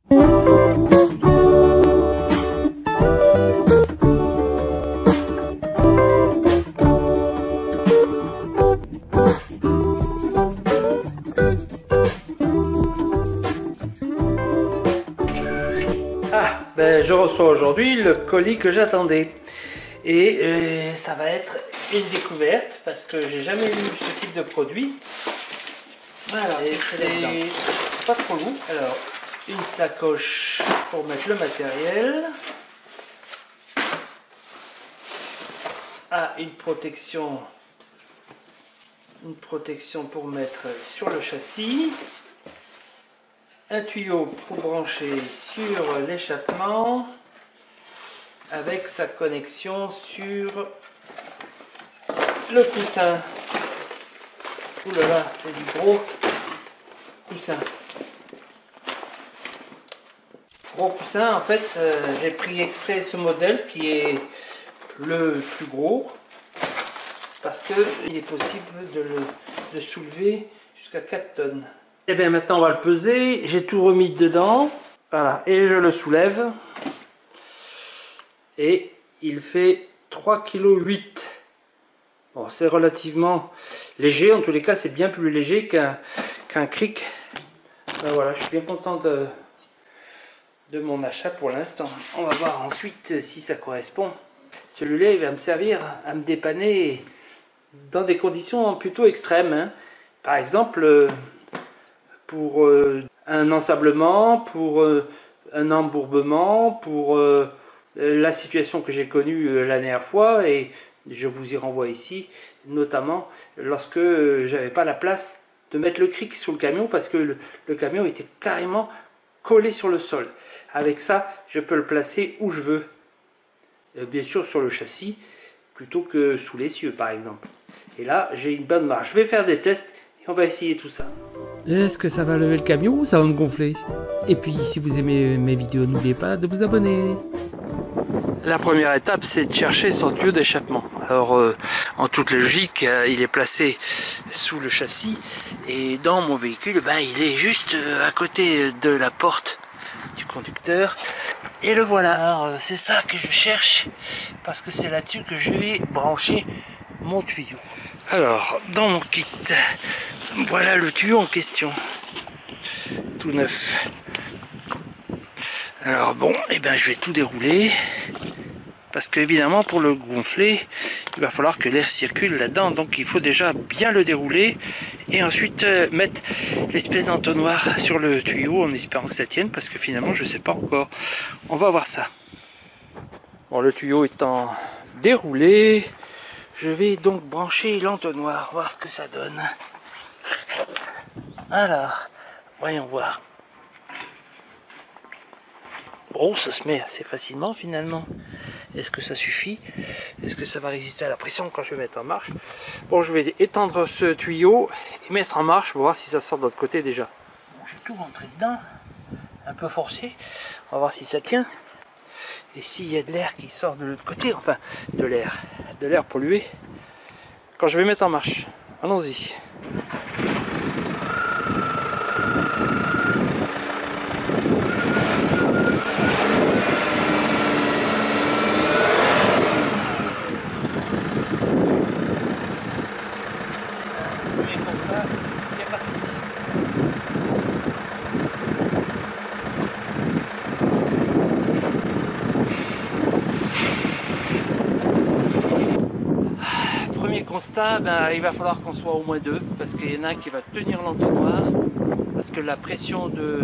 Je reçois aujourd'hui le colis que j'attendais et ça va être une découverte parce que j'ai jamais eu ce type de produit. Voilà, c'est pas trop lourd. Alors, une sacoche pour mettre le matériel. Ah, une protection pour mettre sur le châssis. Un tuyau pour brancher sur l'échappement avec sa connexion sur le coussin. Ouh là là, c'est du gros coussin. Gros coussin, en fait, j'ai pris exprès ce modèle qui est le plus gros parce qu'il est possible de le soulever jusqu'à 4 tonnes. Et bien maintenant on va le peser, j'ai tout remis dedans, voilà, et je le soulève. Et il fait 3,8 kg. Bon, c'est relativement léger, en tous les cas c'est bien plus léger qu'un cric. Ben voilà, je suis bien content de mon achat pour l'instant. On va voir ensuite si ça correspond. Celui-là il va me servir à me dépanner dans des conditions plutôt extrêmes, hein. Par exemple, pour un ensablement, pour un embourbement, pour la situation que j'ai connue la dernière fois, et je vous y renvoie ici, notamment lorsque j'avais pas la place de mettre le cric sous le camion parce que le camion était carrément collé sur le sol. Avec ça, je peux le placer où je veux, bien sûr sur le châssis, plutôt que sous l'essieu par exemple. Et là, j'ai une bonne marge. Je vais faire des tests et on va essayer tout ça. Est-ce que ça va lever le camion ou ça va me gonfler? Et puis, si vous aimez mes vidéos, n'oubliez pas de vous abonner. La première étape, c'est de chercher son tuyau d'échappement. Alors, en toute logique, il est placé sous le châssis et dans mon véhicule, ben, il est juste à côté de la porte du conducteur. Et le voilà. Alors, c'est ça que je cherche parce que c'est là-dessus que je vais brancher mon tuyau. Alors, dans mon kit, voilà le tuyau en question, tout neuf. Alors bon, et ben je vais tout dérouler, parce que évidemment pour le gonfler, il va falloir que l'air circule là-dedans, donc il faut déjà bien le dérouler, et ensuite mettre l'espèce d'entonnoir sur le tuyau en espérant que ça tienne, parce que finalement je sais pas encore. On va voir ça. Bon, le tuyau étant déroulé, je vais donc brancher l'entonnoir, voir ce que ça donne. Alors, voyons voir. Bon, ça se met assez facilement finalement. Est-ce que ça suffit? Est-ce que ça va résister à la pression quand je vais mettre en marche? Bon, je vais étendre ce tuyau et mettre en marche pour voir si ça sort de l'autre côté déjà. Bon, je vais tout rentrer dedans, un peu forcé. On va voir si ça tient. Et s'il y a de l'air qui sort de l'autre côté, enfin de l'air pollué, quand je vais mettre en marche. Allons-y. Constat, ben, il va falloir qu'on soit au moins deux parce qu'il y en a un qui va tenir l'entonnoir parce que la pression de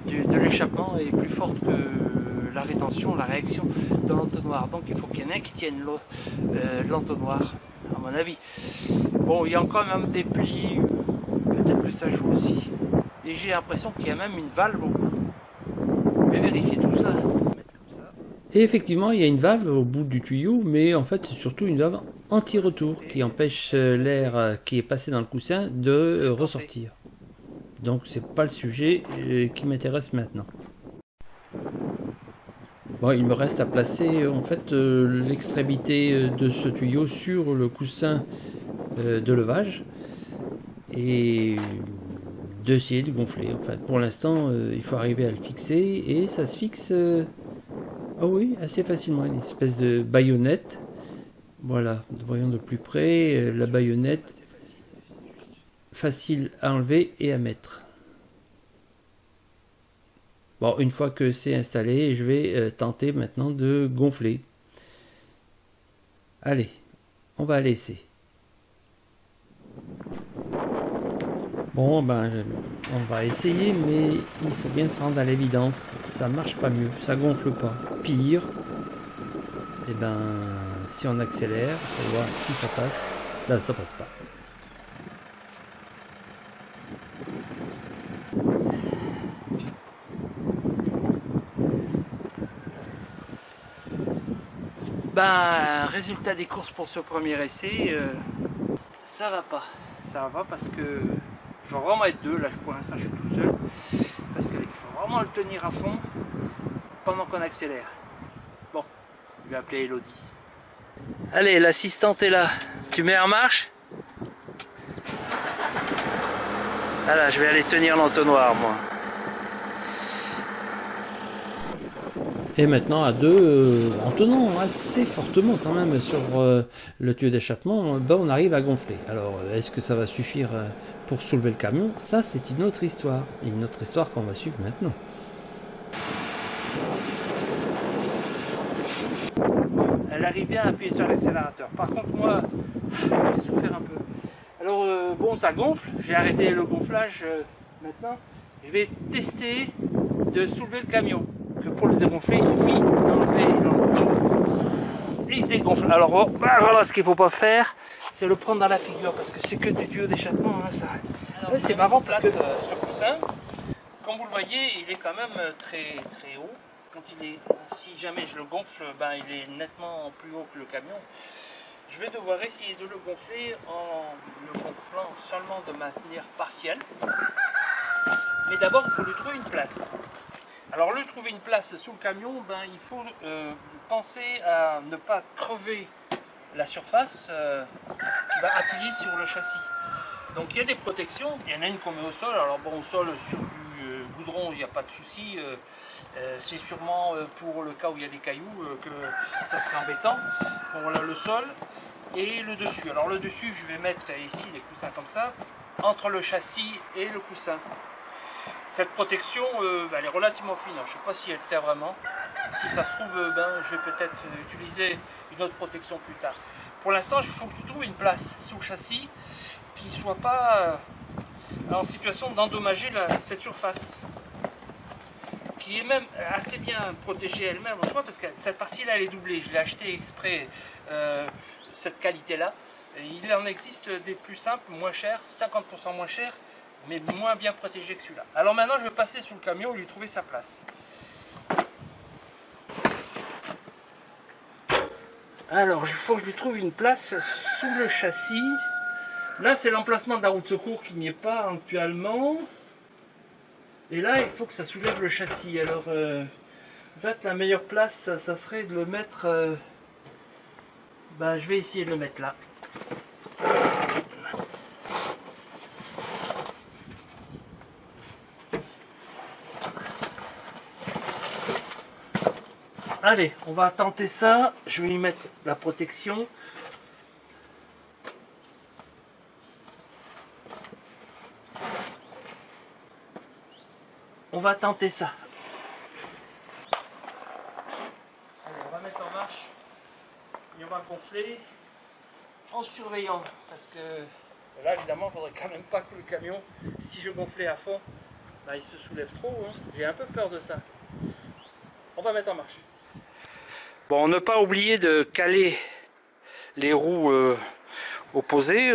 l'échappement est plus forte que la rétention, la réaction de l'entonnoir, donc il faut qu'il y en ait un qui tienne l'entonnoir à mon avis. Bon, il y a quand même des plis, peut-être que ça joue aussi, et j'ai l'impression qu'il y a même une valve au bout. Je vais vérifier tout ça. Et effectivement, il y a une valve au bout du tuyau, mais en fait, c'est surtout une valve anti-retour qui empêche l'air qui est passé dans le coussin de ressortir. Donc, c'est pas le sujet qui m'intéresse maintenant. Bon, il me reste à placer en fait l'extrémité de ce tuyau sur le coussin de levage. Et d'essayer de gonfler. Enfin, pour l'instant, il faut arriver à le fixer et ça se fixe, ah oui, assez facilement, une espèce de baïonnette. Voilà, voyons de plus près, la baïonnette, facile à enlever et à mettre. Bon, une fois que c'est installé, je vais tenter maintenant de gonfler. Allez, on va laisser. Bon, ben, on va essayer, mais il faut bien se rendre à l'évidence. Ça marche pas mieux, ça gonfle pas. Pire, et ben, si on accélère, on va voir si ça passe. Là, ça passe pas. Ben, résultat des courses pour ce premier essai, ça va pas. Ça va pas parce que il faut vraiment être deux. Là, pour l'instant, je suis tout seul. Parce qu'il faut vraiment le tenir à fond pendant qu'on accélère. Bon, je vais appeler Elodie. Allez, l'assistante est là. Tu mets en marche? Voilà, je vais aller tenir l'entonnoir, moi. Et maintenant à deux, en tenant assez fortement quand même sur le tuyau d'échappement, ben on arrive à gonfler. Alors est-ce que ça va suffire pour soulever le camion? Ça c'est une autre histoire. Une autre histoire qu'on va suivre maintenant. Elle arrive bien à appuyer sur l'accélérateur. Par contre moi, j'ai souffert un peu. Alors bon, ça gonfle. J'ai arrêté le gonflage maintenant. Je vais tester de soulever le camion. Que pour le dégonfler, il suffit d'enlever l'enlever. Et il se dégonfle. Alors bah, voilà, ce qu'il ne faut pas faire, c'est le prendre dans la figure parce que c'est que du tuyau d'échappement. Hein, ça. C'est marrant parce que ce coussin, comme vous le voyez, il est quand même très très haut. Quand il est, si jamais je le gonfle, ben, il est nettement plus haut que le camion. Je vais devoir essayer de le gonfler en le gonflant seulement de manière partielle. Mais d'abord, il faut lui trouver une place. Alors, le trouver une place sous le camion, ben, il faut penser à ne pas crever la surface qui va appuyer sur le châssis. Donc, il y a des protections. Il y en a une qu'on met au sol. Alors, bon, au sol, sur du goudron, il n'y a pas de souci. C'est sûrement pour le cas où il y a des cailloux que ça serait embêtant. Donc, voilà le sol et le dessus. Alors, le dessus, je vais mettre ici des coussins comme ça, entre le châssis et le coussin. Cette protection, elle est relativement fine. Je ne sais pas si elle sert vraiment. Si ça se trouve, je vais peut-être utiliser une autre protection plus tard. Pour l'instant, il faut que je trouve une place sous le châssis qui ne soit pas en situation d'endommager cette surface. Qui est même assez bien protégée elle-même en soi, parce que cette partie-là, elle est doublée. Je l'ai acheté exprès, cette qualité-là. Il en existe des plus simples, moins chers, 50% moins chers, mais moins bien protégé que celui-là. Alors maintenant, je vais passer sous le camion et lui trouver sa place. Alors, il faut que je lui trouve une place sous le châssis. Là, c'est l'emplacement de la roue de secours qui n'y est pas actuellement. Et là, il faut que ça soulève le châssis. Alors, en fait, la meilleure place, ça serait de le mettre... je vais essayer de le mettre là. Allez, on va tenter ça. Je vais y mettre la protection. On va tenter ça. Allez, on va mettre en marche. Et on va gonfler en surveillant. Parce que là, évidemment, il ne faudrait quand même pas que le camion, si je gonflais à fond, il se soulève trop. Hein. J'ai un peu peur de ça. On va mettre en marche. Bon, ne pas oublier de caler les roues opposées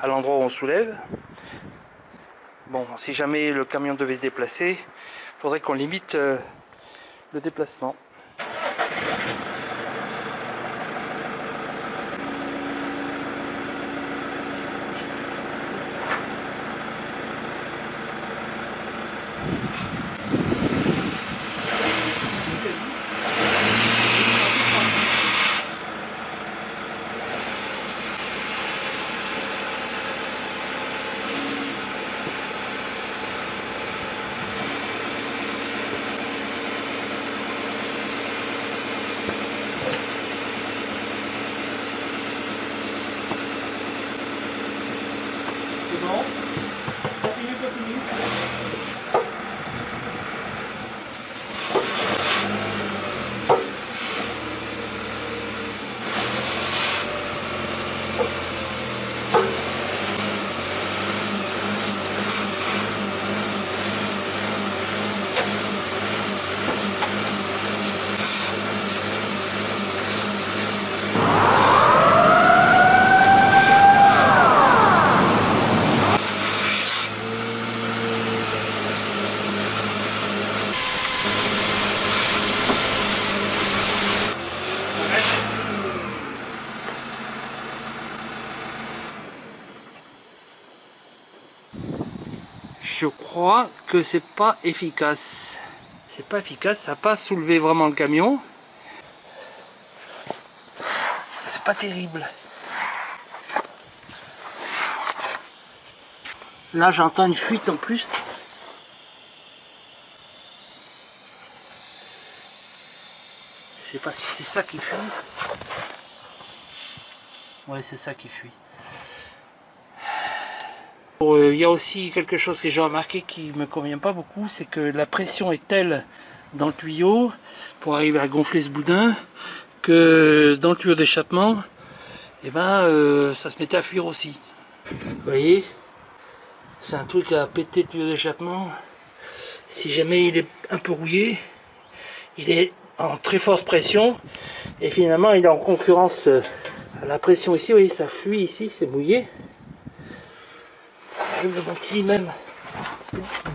à l'endroit où on soulève. Bon, si jamais le camion devait se déplacer, il faudrait qu'on limite le déplacement. je crois que c'est pas efficace. C'est pas efficace, ça n'a pas soulevé vraiment le camion. C'est pas terrible. Là j'entends une fuite en plus. Je sais pas si c'est ça qui fuit. Ouais, c'est ça qui fuit. Il y a aussi quelque chose que j'ai remarqué qui me convient pas beaucoup, c'est que la pression est telle dans le tuyau pour arriver à gonfler ce boudin que dans le tuyau d'échappement, eh ben, ça se mettait à fuir aussi. Vous voyez, c'est un truc à péter le tuyau d'échappement. Si jamais il est un peu rouillé, il est en très forte pression et finalement il est en concurrence à la pression ici. Vous voyez, ça fuit ici, c'est mouillé. Je me montre ici même.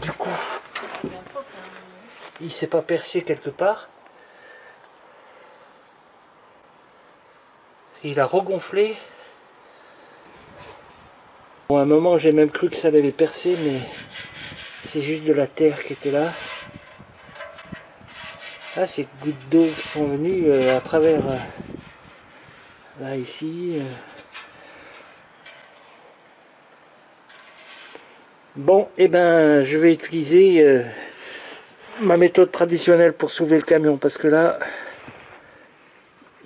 Du coup, il s'est pas percé quelque part. Il a regonflé. Bon, à un moment j'ai même cru que ça allait percer, mais c'est juste de la terre qui était là. Là, ces gouttes d'eau qui sont venues à travers là ici. Bon, et ben je vais utiliser ma méthode traditionnelle pour soulever le camion parce que là,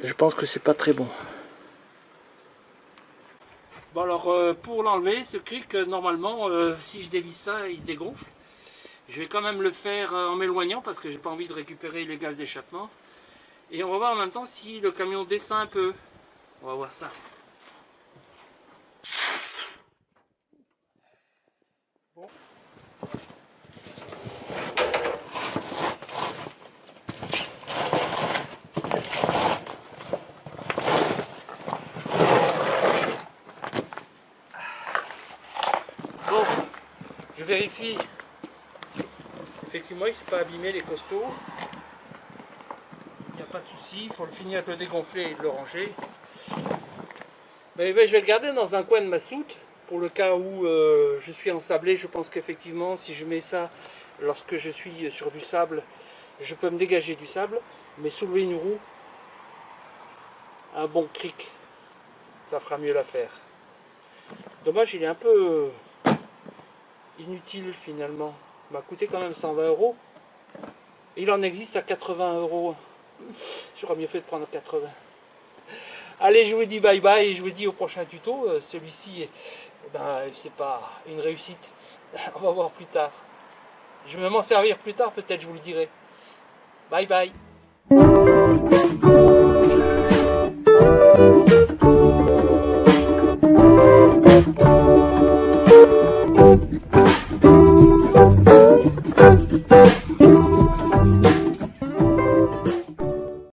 je pense que c'est pas très bon. Bon alors pour l'enlever, ce cric, normalement, si je dévisse ça, il se dégonfle. Je vais quand même le faire en m'éloignant parce que j'ai pas envie de récupérer les gaz d'échappement. Et on va voir en même temps si le camion descend un peu. On va voir ça. Bon. Bon, je vérifie. Effectivement, il ne s'est pas abîmé les costauds. Il n'y a pas de souci, il faut le finir de le dégonfler et de le ranger. Mais je vais le garder dans un coin de ma soute pour le cas où je suis ensablé. Je pense qu'effectivement, si je mets ça lorsque je suis sur du sable, je peux me dégager du sable. Mais soulever une roue, un bon cric, ça fera mieux l'affaire. Dommage, il est un peu inutile finalement. Il m'a coûté quand même 120 €. Il en existe à 80 €. J'aurais mieux fait de prendre 80. Allez, je vous dis bye bye et je vous dis au prochain tuto. Celui-ci, ben, c'est pas une réussite. On va voir plus tard. Je vais m'en servir plus tard, peut-être je vous le dirai. Bye bye.